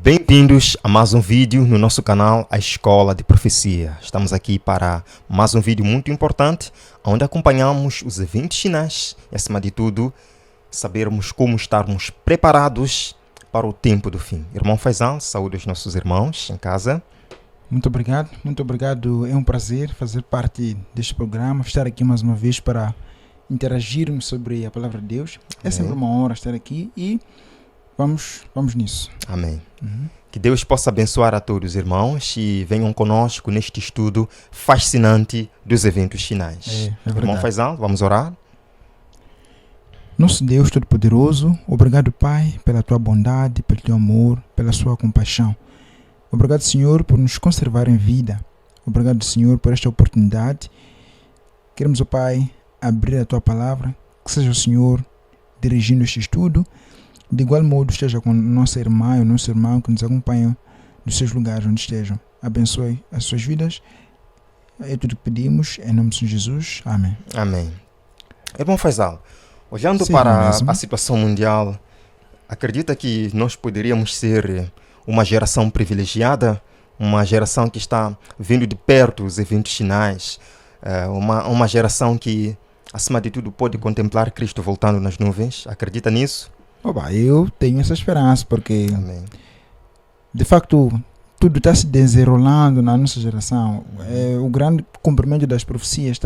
Bem-vindos a mais um vídeo no nosso canal A Escola de Profecia. Estamos aqui para mais um vídeo muito importante, onde acompanhamos os eventos finais e, acima de tudo, sabermos como estarmos preparados para o tempo do fim. Irmão Faisal, saúde aos nossos irmãos em casa. Muito obrigado. É um prazer fazer parte deste programa, estar aqui mais uma vez para interagirmos sobre a palavra de Deus. É sempre uma honra estar aqui e vamos nisso. Amém. Que Deus possa abençoar a todos os irmãos e venham conosco neste estudo fascinante dos eventos finais. É verdade. Irmão Faisal, vamos orar? Nosso Deus Todo-Poderoso, obrigado, Pai, pela Tua bondade, pelo Teu amor, pela Sua compaixão. Obrigado, Senhor, por nos conservar em vida. Obrigado, Senhor, por esta oportunidade. Queremos, ó Pai, abrir a Tua palavra, que seja o Senhor dirigindo este estudo. De igual modo, esteja com nossa irmã e o nosso irmão que nos acompanham nos seus lugares onde estejam. Abençoe as suas vidas. É tudo que pedimos, em nome de Jesus. Amém. Amém. Irmão Faisal, olhando Sim, para mesmo. a situação mundial, acredita que nós poderíamos ser uma geração privilegiada, uma geração que está vendo de perto os eventos finais, uma geração que, acima de tudo, pode contemplar Cristo voltando nas nuvens? Acredita nisso? Oba, eu tenho essa esperança, porque Amém. de facto tudo está se desenrolando na nossa geração. O grande cumprimento das profecias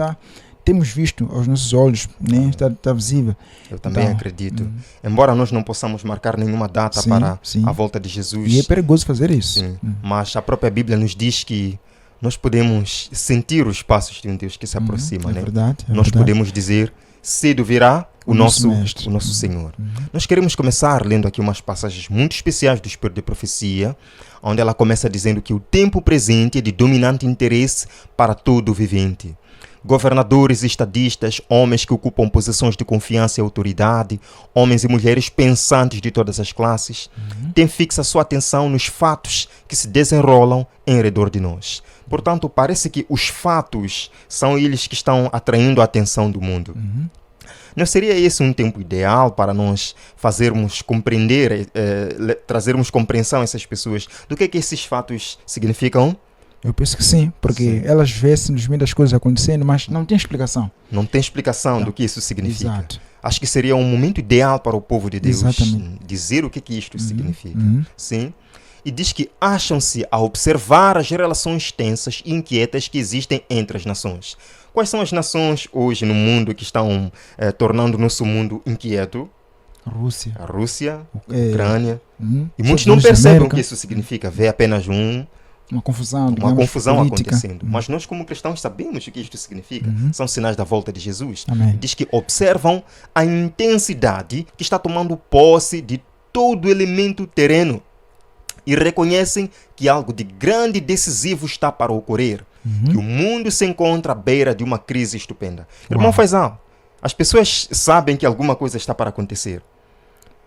temos visto aos nossos olhos, né? Está visível. Eu também Então, acredito. Embora nós não possamos marcar nenhuma data para sim. a volta de Jesus, E é perigoso fazer isso. sim, mas a própria Bíblia nos diz que nós podemos sentir os passos de um Deus que se aproxima, É né? verdade. Nós verdade. podemos dizer, cedo virá o nosso nosso mestre. o nosso Senhor. Nós queremos começar lendo aqui umas passagens muito especiais do Espírito de Profecia, onde ela começa dizendo que o tempo presente é de dominante interesse para todo o vivente. Governadores e estadistas, homens que ocupam posições de confiança e autoridade, homens e mulheres pensantes de todas as classes, têm fixa sua atenção nos fatos que se desenrolam em redor de nós. Portanto, parece que os fatos são eles que estão atraindo a atenção do mundo. Não seria esse um tempo ideal para nós fazermos compreender, trazermos compreensão a essas pessoas do que esses fatos significam? Eu penso que sim, porque elas veem simplesmente as coisas acontecendo, mas não tem explicação. Não tem explicação do que isso significa. Exato. Acho que seria um momento ideal para o povo de Deus Exatamente. dizer o que isto significa. Sim. E diz que acham-se a observar as relações tensas e inquietas que existem entre as nações. Quais são as nações hoje no mundo que estão tornando o nosso mundo inquieto? Rússia. A Rússia, a Ucrânia. E muitos Estados não Unidos da percebem o América. que isso significa. Vê apenas Uma confusão, uma digamos, confusão política. acontecendo. Mas nós, como cristãos, sabemos o que isto significa. São sinais da volta de Jesus. Amém. Diz que observam a intensidade que está tomando posse de todo elemento terreno e reconhecem que algo de grande e decisivo está para ocorrer. Que o mundo se encontra à beira de uma crise estupenda. Irmão Faisal, as pessoas sabem que alguma coisa está para acontecer.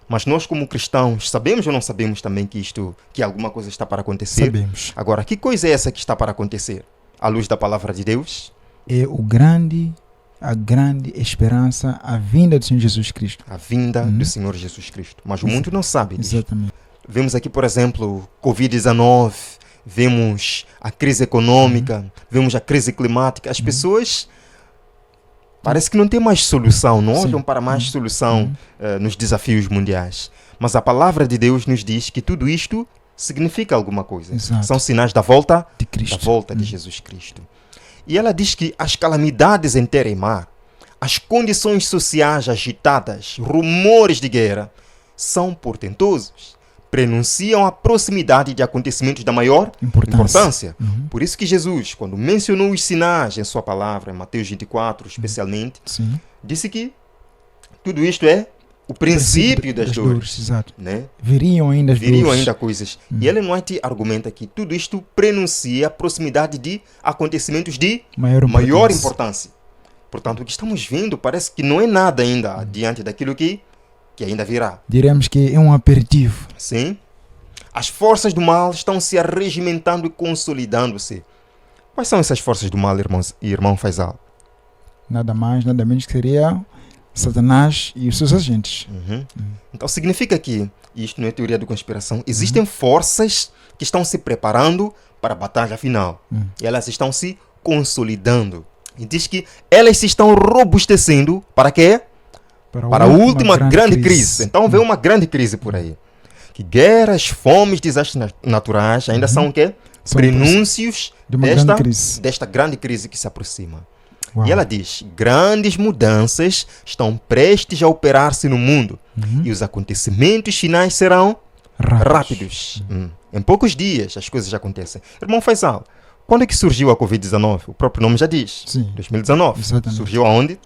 Mas nós, como cristãos, sabemos ou não sabemos também que alguma coisa está para acontecer? Sabemos. Agora, que coisa é essa que está para acontecer? À luz da palavra de Deus? É a grande esperança, a vinda do Senhor Jesus Cristo. A vinda do Senhor Jesus Cristo. Mas o mundo não sabe disso. Exatamente. Vemos aqui, por exemplo, Covid-19, vemos a crise econômica, vemos a crise climática. As pessoas parece que não tem mais solução, não Sim. olham para mais solução nos desafios mundiais. Mas a palavra de Deus nos diz que tudo isto significa alguma coisa. Exato. São sinais da volta De Cristo. da volta de Jesus Cristo. E ela diz que as calamidades em terra e mar, as condições sociais agitadas, rumores de guerra, são portentosos. Prenunciam a proximidade de acontecimentos da maior importância. Por isso que Jesus, quando mencionou os sinais em sua palavra, em Mateus 24 especialmente, Sim. disse que tudo isto é o princípio das dores. Exato. Né? Viriam ainda as Viriam dores. ainda coisas. E ele não te argumenta que tudo isto prenuncia a proximidade de acontecimentos de maior importância. Portanto, o que estamos vendo parece que não é nada ainda diante daquilo que ainda virá. Diremos que é um aperitivo. Sim. As forças do mal estão se arregimentando e consolidando-se. Quais são essas forças do mal, irmão Faisal? Nada mais, nada menos que seria Satanás e os seus agentes. Então significa que, e isto não é teoria da conspiração, existem forças que estão se preparando para a batalha final. E elas estão se consolidando. E diz que elas se estão robustecendo para quê? Para a última grande crise. Então vem uma grande crise por aí. Que guerras, fomes, desastres naturais ainda são o quê? São Prenúncios de uma grande crise. desta grande crise que se aproxima. Uau. E ela diz, grandes mudanças estão prestes a operar-se no mundo. E os acontecimentos finais serão rápidos. Em poucos dias as coisas já acontecem. Irmão Faisal, quando é que surgiu a Covid-19? O próprio nome já diz. Sim. 2019. Exatamente. Surgiu aonde?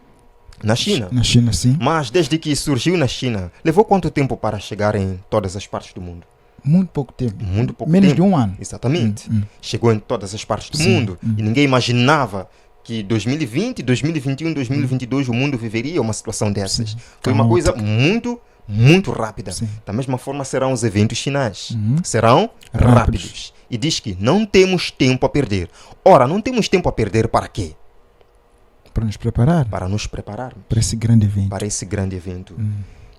Na China. Na China, sim. Mas desde que surgiu na China, levou quanto tempo para chegar em todas as partes do mundo? Muito pouco tempo. Muito pouco Menos tempo. de um ano. Exatamente. Chegou em todas as partes do Sim. mundo. E ninguém imaginava que 2020, 2021, 2022 o mundo viveria uma situação dessas. Sim. Foi uma coisa Caótica. muito rápida. Sim. Da mesma forma serão os eventos finais. Serão rápidos. Rápidos. E diz que não temos tempo a perder. Ora, não temos tempo a perder para quê? Para nos preparar Para nos prepararmos para esse grande evento. para esse grande evento.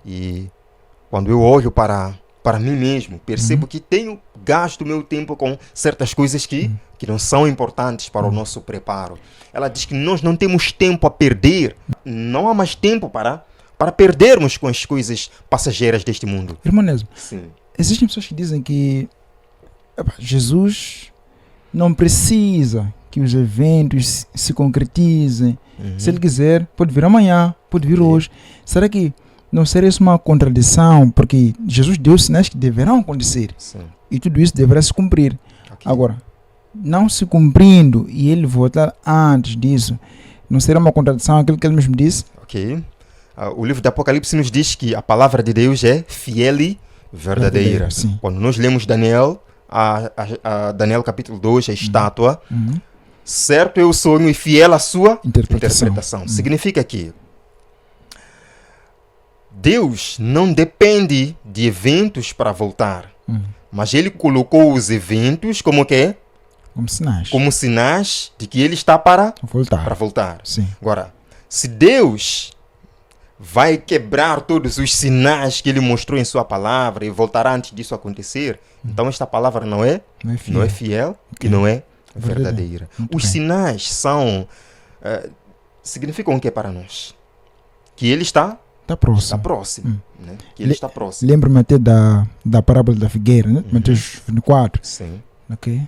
E quando eu olho para mim mesmo, percebo que tenho gasto meu tempo com certas coisas que não são importantes para o nosso preparo. Ela diz que nós não temos tempo a perder. Não há mais tempo para perdermos com as coisas passageiras deste mundo. Irmãonesmo, Sim. existem pessoas que dizem que Jesus não precisa que os eventos se concretizem. Se ele quiser, pode vir amanhã, pode vir hoje. Será que não seria isso uma contradição? Porque Jesus deu sinais que deverão acontecer. Sim. E tudo isso deverá se cumprir. Ok. Agora, não se cumprindo e ele voltar antes disso, não será uma contradição aquilo que ele mesmo disse? Ok. O livro do Apocalipse nos diz que a palavra de Deus é fiel e verdadeira. Sim. Quando nós lemos Daniel, a Daniel capítulo 2, a estátua, certo é o sonho e fiel a sua interpretação. Significa que Deus não depende de eventos para voltar, mas Ele colocou os eventos como que? Como sinais. Como sinais de que Ele está para voltar. voltar. Sim. Agora, se Deus vai quebrar todos os sinais que Ele mostrou em Sua palavra e voltará antes disso acontecer, então esta palavra não é fiel e não é verdadeira. Os sinais significam o que para nós? Que Ele está próximo. Né? Que Ele está próximo. Lembro-me até da parábola da figueira, né? Mateus 24. Sim. Ok.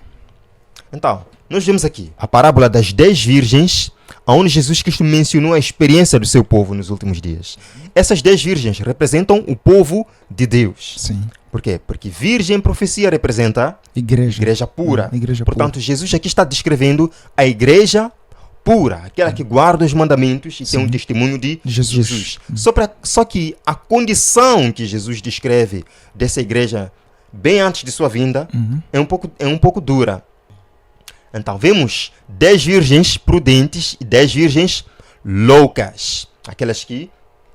Então, nós vemos aqui a parábola das 10 virgens, onde Jesus Cristo mencionou a experiência do seu povo nos últimos dias. Essas 10 virgens representam o povo de Deus. Sim. Por quê? Porque virgem em profecia representa igreja pura. Igreja Portanto, pura. Jesus aqui está descrevendo a igreja pura, aquela que guarda os mandamentos e tem um testemunho de Jesus. Só que a condição que Jesus descreve dessa igreja bem antes de sua vinda é um pouco dura. Então, vemos 10 virgens prudentes e 10 virgens loucas. Aquelas que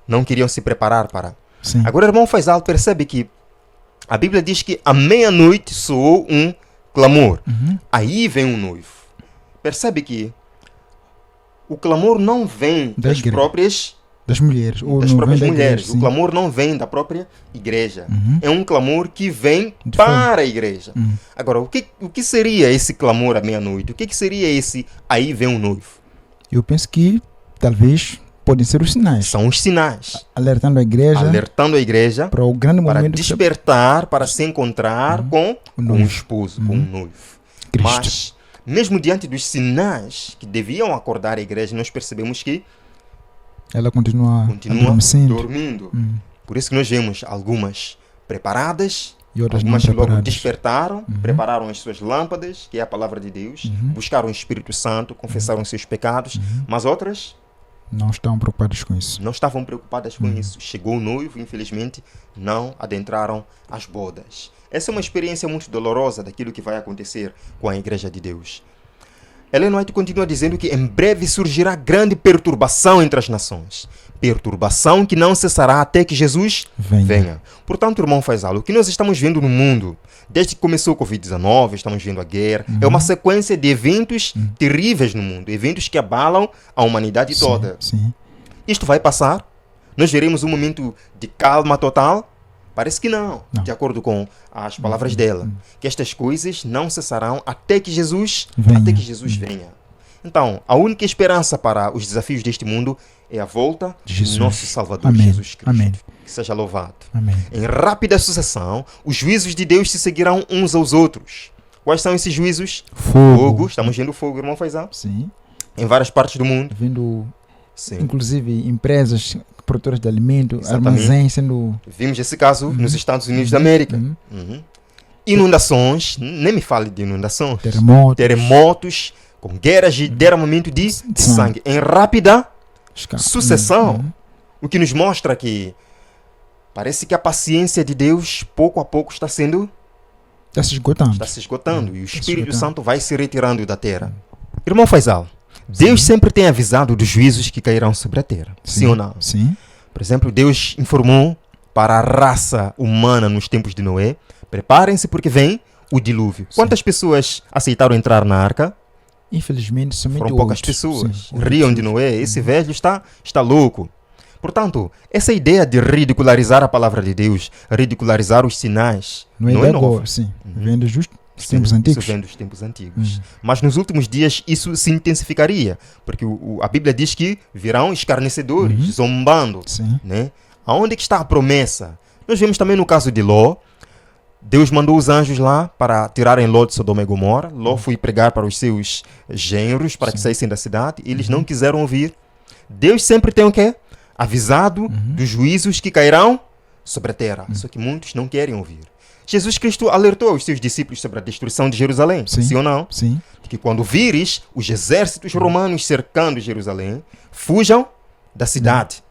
não queriam se preparar para. Sim. Agora, irmão Faisal, percebe que a Bíblia diz que à meia-noite soou um clamor. Aí vem um noivo. Percebe que o clamor não vem das próprias mulheres. Ou das não próprias vem da mulheres. igreja, O clamor não vem da própria igreja. É um clamor que vem De para a igreja. Agora, o que seria esse clamor à meia-noite? O que seria esse aí vem um noivo? Eu penso que talvez podem ser os sinais. São os sinais. Alertando a igreja para o grande para momento despertar, para se encontrar com um esposo, com um noivo. Cristo. Mas, mesmo diante dos sinais que deviam acordar a igreja, nós percebemos que ela continua adormecendo. dormindo. Por isso que nós vemos algumas preparadas, E outras algumas não que logo preparadas. despertaram, prepararam as suas lâmpadas, que é a palavra de Deus, buscaram o Espírito Santo, confessaram seus pecados, mas outras Não estão preocupados com isso. não estavam preocupadas com isso. Chegou o noivo, infelizmente, não adentraram as bodas. Essa é uma experiência muito dolorosa daquilo que vai acontecer com a Igreja de Deus. Ellen White continua dizendo que em breve surgirá grande perturbação entre as nações. Perturbação que não cessará até que Jesus venha. Portanto, irmão Faisal, o que nós estamos vendo no mundo, desde que começou o Covid-19, estamos vendo a guerra, é uma sequência de eventos terríveis no mundo, eventos que abalam a humanidade toda. Sim. Isto vai passar, Nós veremos um momento de calma total? Parece que não, Não. de acordo com as palavras dela. Que estas coisas não cessarão até que Jesus venha. Então, a única esperança para os desafios deste mundo é a volta Jesus. do nosso Salvador Amém. Jesus Cristo. Amém. Que seja louvado. Amém. Em rápida sucessão, os juízos de Deus se seguirão uns aos outros. Quais são esses juízos? Fogo. Estamos vendo fogo, irmão Faisal? Sim. Em várias partes do mundo. Vendo, Sim. inclusive, empresas produtoras de alimento, Exatamente. armazéns sendo... Vimos esse caso nos Estados Unidos da América. Uhum. Uhum. Inundações, nem me fale de inundações. Terremotos. Com guerras e derramamento de sangue. Em rápida sucessão. Uhum. O que nos mostra que parece que a paciência de Deus, pouco a pouco, está se esgotando. E o Espírito Santo vai se retirando da terra. Irmão Faisal, Deus sempre tem avisado dos juízos que cairão sobre a terra. Sim ou não? Sim. Por exemplo, Deus informou para a raça humana nos tempos de Noé: preparem-se porque vem o dilúvio. Sim. Quantas pessoas aceitaram entrar na arca? Infelizmente, somente Foram poucas 8. pessoas. Sim, Riam de Noé. Esse velho está louco. Portanto, essa ideia de ridicularizar a palavra de Deus, ridicularizar os sinais, Não é não de é nova. agora, sim. Vem dos tempos Sim, antigos. Isso vem dos tempos antigos. Mas nos últimos dias isso se intensificaria, porque a Bíblia diz que virão escarnecedores, zombando. Sim. Né? Aonde que está a promessa? Nós vemos também no caso de Ló. Deus mandou os anjos lá para tirarem Ló de Sodoma e Gomorra. Ló foi pregar para os seus genros para que saíssem da cidade. Eles não quiseram ouvir. Deus sempre tem o quê? Avisado dos juízos que cairão sobre a terra. Só que muitos não querem ouvir. Jesus Cristo alertou os seus discípulos sobre a destruição de Jerusalém. Sim ou não? Sim. Que quando vires os exércitos romanos cercando Jerusalém, fujam da cidade.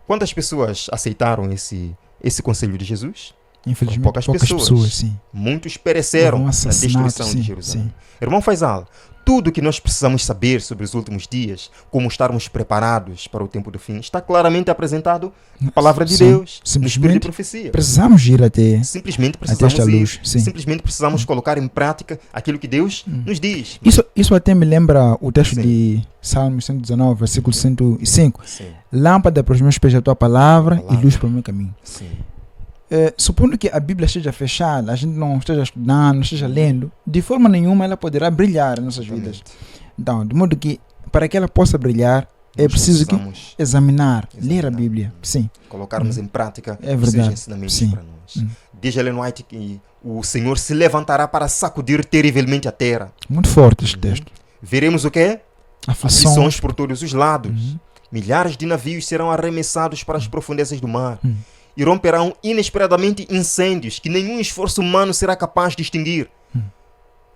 Quantas pessoas aceitaram esse conselho de Jesus? Infelizmente, Poucas pessoas. Sim. Muitos pereceram na destruição de Jerusalém. Irmão Faisal, tudo o que nós precisamos saber sobre os últimos dias, como estarmos preparados para o tempo do fim, está claramente apresentado na palavra de Deus, no Espírito de profecia. Precisamos ir até Simplesmente precisamos esta luz. Sim. Simplesmente precisamos colocar em prática aquilo que Deus nos diz. Isso até me lembra o texto Sim. de Salmo 119, versículo 105. Sim. Lâmpada para os meus pés a tua palavra e luz para o meu caminho. Sim. Supondo que a Bíblia esteja fechada, a gente não esteja estudando, não esteja lendo, de forma nenhuma ela poderá brilhar em nossas vidas. Então, de modo que, para que ela possa brilhar, é Nós preciso que precisamos examinar, ler a Bíblia. Sim. colocarmos em prática É os seus verdade. ensinamentos Sim. para nós. Diz Ellen White que o Senhor se levantará para sacudir terrivelmente a terra. Muito forte este texto. Veremos o quê? Aflições. Aflições por todos os lados. Milhares de navios serão arremessados para as profundezas do mar. E romperão inesperadamente incêndios que nenhum esforço humano será capaz de extinguir.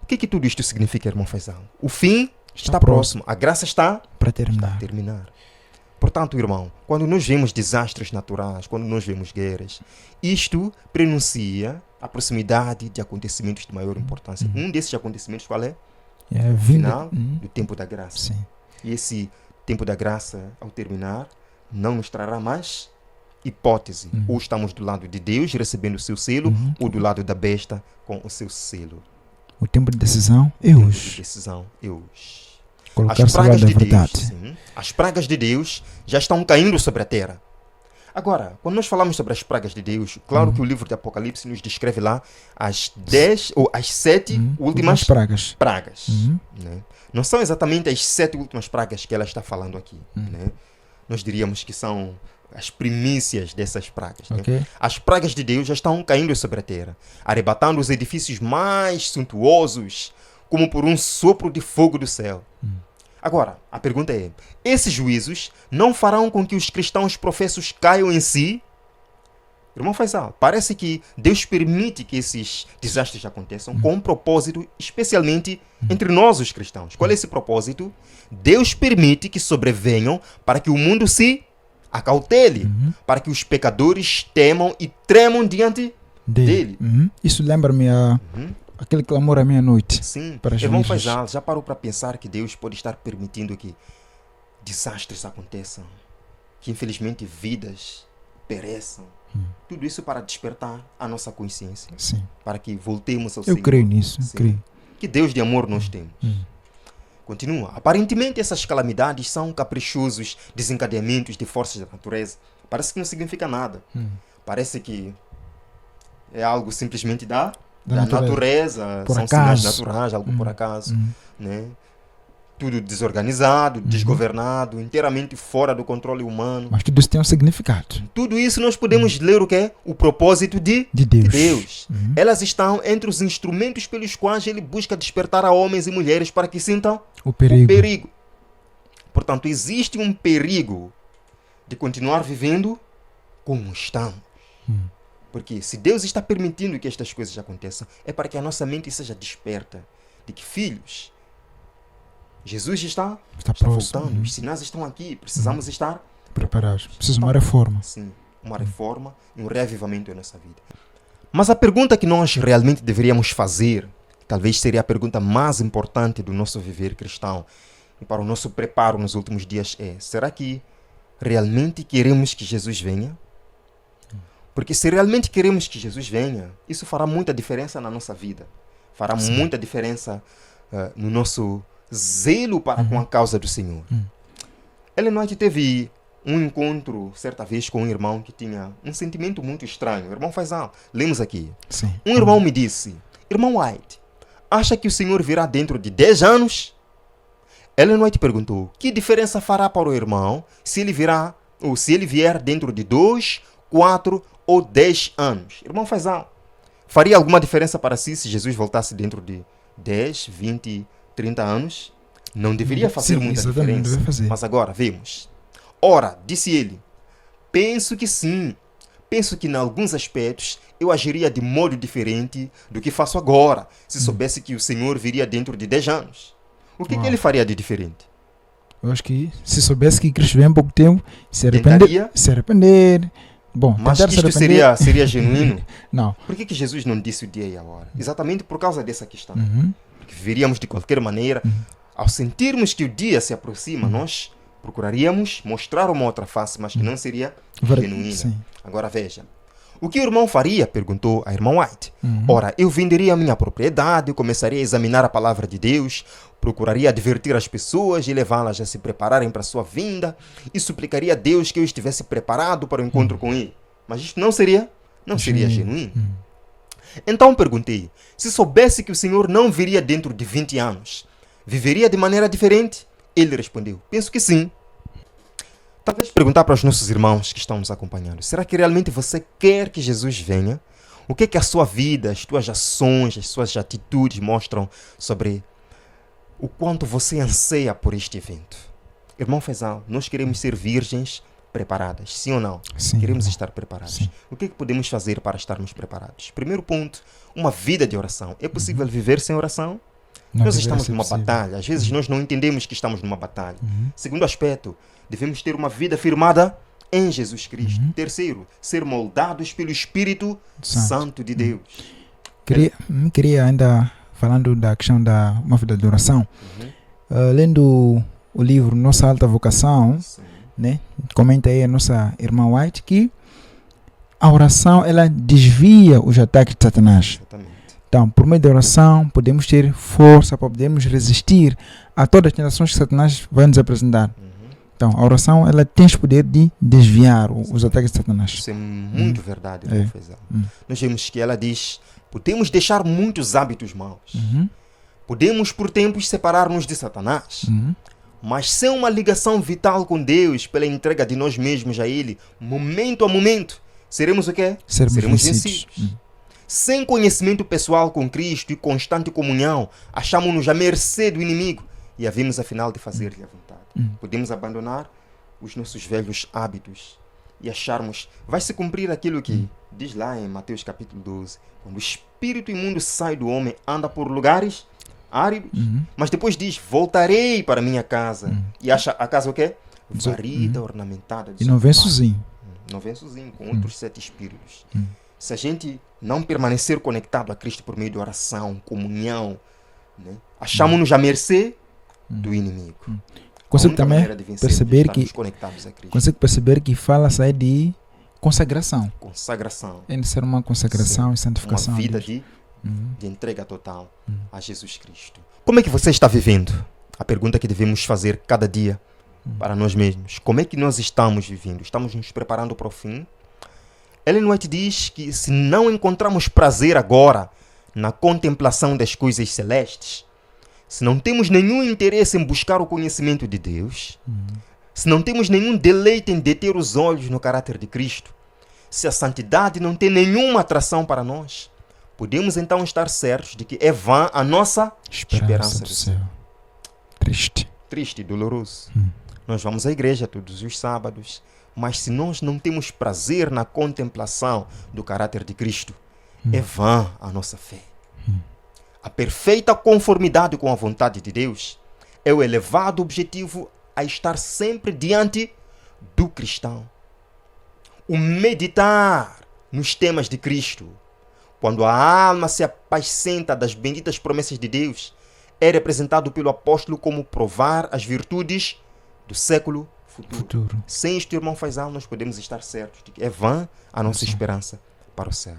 O que tudo isto significa, irmão Faisal? O fim está próximo. A graça está Para a terminar. terminar. Portanto, irmão, quando nós vemos desastres naturais, quando nós vemos guerras, isto prenuncia a proximidade de acontecimentos de maior importância. Um desses acontecimentos qual é? É a O vinda. final do tempo da graça. Sim. E esse tempo da graça, ao terminar, não nos trará mais hipótese. Ou estamos do lado de Deus, recebendo o seu selo, ou do lado da besta, com o seu selo. O tempo de decisão é O tempo de hoje. decisão é hoje. Colocar-se ao lado da verdade. Sim, as pragas de Deus já estão caindo sobre a terra. Agora, quando nós falamos sobre as pragas de Deus, claro que o livro de Apocalipse nos descreve lá as 10 ou as 7 últimas pragas. pragas. Né? Não são exatamente as 7 últimas pragas que ela está falando aqui. Né? Nós diríamos que são as primícias dessas pragas. Né? Ok. As pragas de Deus já estão caindo sobre a terra, arrebatando os edifícios mais suntuosos, como por um sopro de fogo do céu. Agora, a pergunta é: esses juízos não farão com que os cristãos professos caiam em si? Irmão Faisal, parece que Deus permite que esses desastres aconteçam com um propósito, especialmente entre nós, os cristãos. Qual é esse propósito? Deus permite que sobrevenham para que o mundo se acautele, para que os pecadores temam e tremam diante dele. Isso lembra-me aquele clamor à meia-noite. Sim, Para as irmão virgens. Faisal, já parou para pensar que Deus pode estar permitindo que desastres aconteçam, que infelizmente vidas pereçam? Tudo isso para despertar a nossa consciência, Sim. para que voltemos ao Eu Senhor. creio nisso. Sim. Creio. Que Deus de amor nós temos. Continua. Aparentemente essas calamidades são caprichosos desencadeamentos de forças da natureza Parece que não significa nada. Parece que é algo simplesmente da natureza. Por São acaso. sinais naturais, algo por acaso. Né? Tudo desorganizado, desgovernado, inteiramente fora do controle humano. Mas tudo isso tem um significado. Tudo isso nós podemos ler o que é o propósito de Deus. Elas estão entre os instrumentos pelos quais ele busca despertar a homens e mulheres para que sintam O perigo. Portanto, existe um perigo de continuar vivendo como estamos. Porque se Deus está permitindo que estas coisas aconteçam, é para que a nossa mente seja desperta de que, filhos, Jesus está voltando, os sinais estão aqui, precisamos estar preparados. Precisa de uma reforma. Sim, uma reforma e um reavivamento na nossa vida. Mas a pergunta que nós realmente deveríamos fazer, talvez seria a pergunta mais importante do nosso viver cristão e para o nosso preparo nos últimos dias é: será que realmente queremos que Jesus venha? Porque se realmente queremos que Jesus venha, isso fará muita diferença na nossa vida. Fará muita diferença no nosso zelo para com a causa do Senhor. Ellen White teve um encontro, certa vez, com um irmão que tinha um sentimento muito estranho. O irmão Faisal, lemos aqui. Sim. Um irmão me disse: irmão White, acha que o Senhor virá dentro de 10 anos? Ellen White perguntou: que diferença fará para o irmão se ele virá, ou se ele vier dentro de 2, 4 ou 10 anos? Irmão Faisal, faria alguma diferença para si se Jesus voltasse dentro de 10, 20, 30 anos? Não deveria fazer muita diferença. Mas agora, vemos. Ora, disse ele, penso que sim. Penso que em alguns aspectos eu agiria de modo diferente do que faço agora, se soubesse que o Senhor viria dentro de 10 anos. O que ele faria de diferente? Eu acho que se soubesse que Cristo vem há pouco tempo, se arrepender. Bom, mas que isto seria genuíno? Não. Por que Jesus não disse o dia e a hora? Exatamente por causa dessa questão. Porque viríamos de qualquer maneira. Ao sentirmos que o dia se aproxima, nós procuraríamos mostrar uma outra face, mas que não seria genuína. Sim. Agora veja. O que o irmão faria? Perguntou a irmã White. Ora, eu venderia a minha propriedade, eu começaria a examinar a palavra de Deus, procuraria advertir as pessoas e levá-las a se prepararem para a sua vinda e suplicaria a Deus que eu estivesse preparado para o encontro com ele. Mas isto não seria genuíno. Então perguntei, se soubesse que o Senhor não viria dentro de 20 anos, viveria de maneira diferente? Ele respondeu, penso que sim. Talvez perguntar para os nossos irmãos que estão nos acompanhando, será que realmente você quer que Jesus venha? O que é que a sua vida, as suas ações, as suas atitudes mostram sobre o quanto você anseia por este evento? Irmão Faisal, nós queremos ser virgens preparadas, sim ou não? Sim. Queremos estar preparados. Sim. O que é que podemos fazer para estarmos preparados? Primeiro ponto, uma vida de oração. É possível viver sem oração? Nós estamos numa batalha. Às vezes nós não entendemos que estamos numa batalha. Segundo aspecto, devemos ter uma vida firmada em Jesus Cristo. Terceiro, ser moldados pelo Espírito Santo de Deus. Queria ainda, falando da questão da uma vida de oração, lendo o livro Nossa Alta Vocação, né, comenta aí a nossa irmã White que a oração ela desvia os ataques de Satanás. Exatamente. Então, por meio da oração, podemos ter força para podermos resistir a todas as tentações que Satanás vai nos apresentar. Então, a oração ela tem o poder de desviar os ataques de Satanás. Isso é muito verdade. Nós vemos que ela diz, podemos deixar muitos hábitos maus. Podemos, por tempos, separar-nos de Satanás. Mas sem uma ligação vital com Deus, pela entrega de nós mesmos a Ele, momento a momento, seremos o quê? Seremos vencidos. Sem conhecimento pessoal com Cristo e constante comunhão, achamos-nos à mercê do inimigo e havemos afinal de fazer-lhe a vontade. Podemos abandonar os nossos velhos hábitos e acharmos, vai se cumprir aquilo que diz lá em Mateus capítulo 12, quando o espírito imundo sai do homem, anda por lugares áridos, mas depois diz, voltarei para minha casa e acha a casa o quê? Varrida, ornamentada. E não vem sozinho. Não vem sozinho, com outros 7 espíritos. Se a gente não permanecer conectado a Cristo por meio de oração, comunhão, né, achamos-nos à mercê do inimigo. Consegue também perceber que fala-se aí de consagração. É de ser uma consagração e santificação. Uma vida de entrega total a Jesus Cristo. Como é que você está vivendo? A pergunta que devemos fazer cada dia para nós mesmos. Como é que nós estamos vivendo? Estamos nos preparando para o fim? Ellen White diz que se não encontramos prazer agora na contemplação das coisas celestes, se não temos nenhum interesse em buscar o conhecimento de Deus, se não temos nenhum deleite em deter os olhos no caráter de Cristo, se a santidade não tem nenhuma atração para nós, podemos então estar certos de que é vã a nossa esperança do do céu. Triste. Triste, doloroso. Nós vamos à igreja todos os sábados, mas se nós não temos prazer na contemplação do caráter de Cristo, é vã a nossa fé. A perfeita conformidade com a vontade de Deus é o elevado objetivo a estar sempre diante do cristão. O meditar nos temas de Cristo, quando a alma se apacenta das benditas promessas de Deus, é representado pelo apóstolo como provar as virtudes do século futuro. Sem isto, irmão Faisal, nós podemos estar certos de que é vã a nossa esperança para o céu.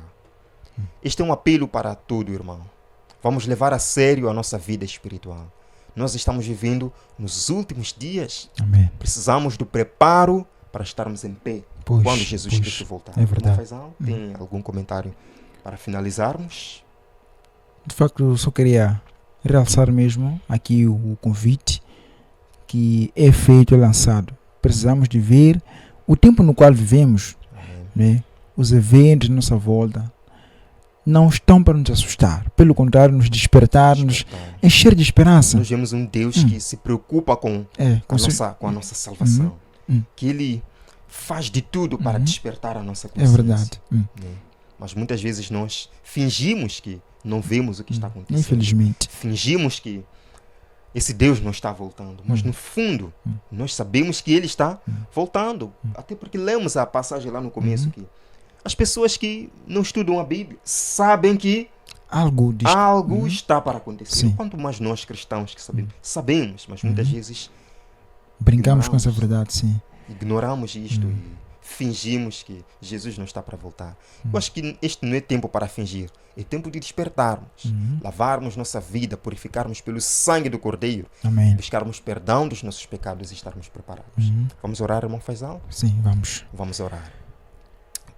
Este é um apelo para todo irmão. Vamos levar a sério a nossa vida espiritual. Nós estamos vivendo nos últimos dias. Amém. Precisamos do preparo para estarmos em pé quando Jesus Cristo voltar. É verdade. Faisal, tem algum comentário para finalizarmos? De facto, eu só queria realçar mesmo aqui o convite que é feito e lançado. Precisamos de ver o tempo no qual vivemos, né? Os eventos à nossa volta não estão para nos assustar, pelo contrário, nos despertar, nos encher de esperança. Nós vemos um Deus que se preocupa com a nossa salvação, que Ele faz de tudo para despertar a nossa consciência. É verdade. Mas muitas vezes nós fingimos que não vemos o que está acontecendo. Infelizmente. Fingimos que esse Deus não está voltando. Mas no fundo, nós sabemos que Ele está voltando. Até porque lemos a passagem lá no começo que as pessoas que não estudam a Bíblia sabem que algo está para acontecer. Sim. Quanto mais nós cristãos que sabemos, mas muitas vezes brincamos com essa verdade, sim. Ignoramos isto e fingimos que Jesus não está para voltar. Eu acho que este não é tempo para fingir. É tempo de despertarmos, lavarmos nossa vida, purificarmos pelo sangue do Cordeiro, Amém. buscarmos perdão dos nossos pecados e estarmos preparados. Vamos orar, irmão Faisal? Sim, vamos. Vamos orar.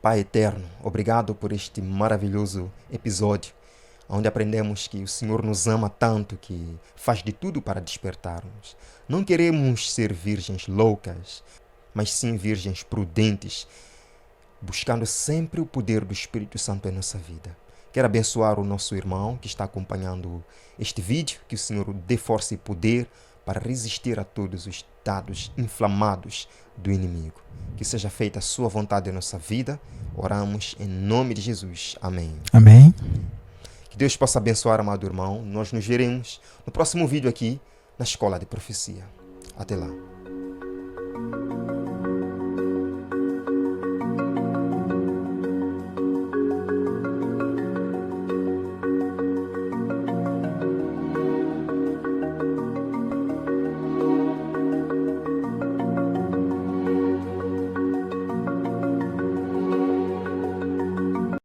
Pai eterno, obrigado por este maravilhoso episódio, onde aprendemos que o Senhor nos ama tanto que faz de tudo para despertarmos. Não queremos ser virgens loucas, mas sim virgens prudentes, buscando sempre o poder do Espírito Santo em nossa vida. Quero abençoar o nosso irmão que está acompanhando este vídeo, que o Senhor o dê força e poder para resistir a todos os dados inflamados do inimigo. Que seja feita a sua vontade em nossa vida. Oramos em nome de Jesus. Amém. Amém. Que Deus possa abençoar, amado irmão. Nós nos veremos no próximo vídeo aqui na Escola de Profecia. Até lá.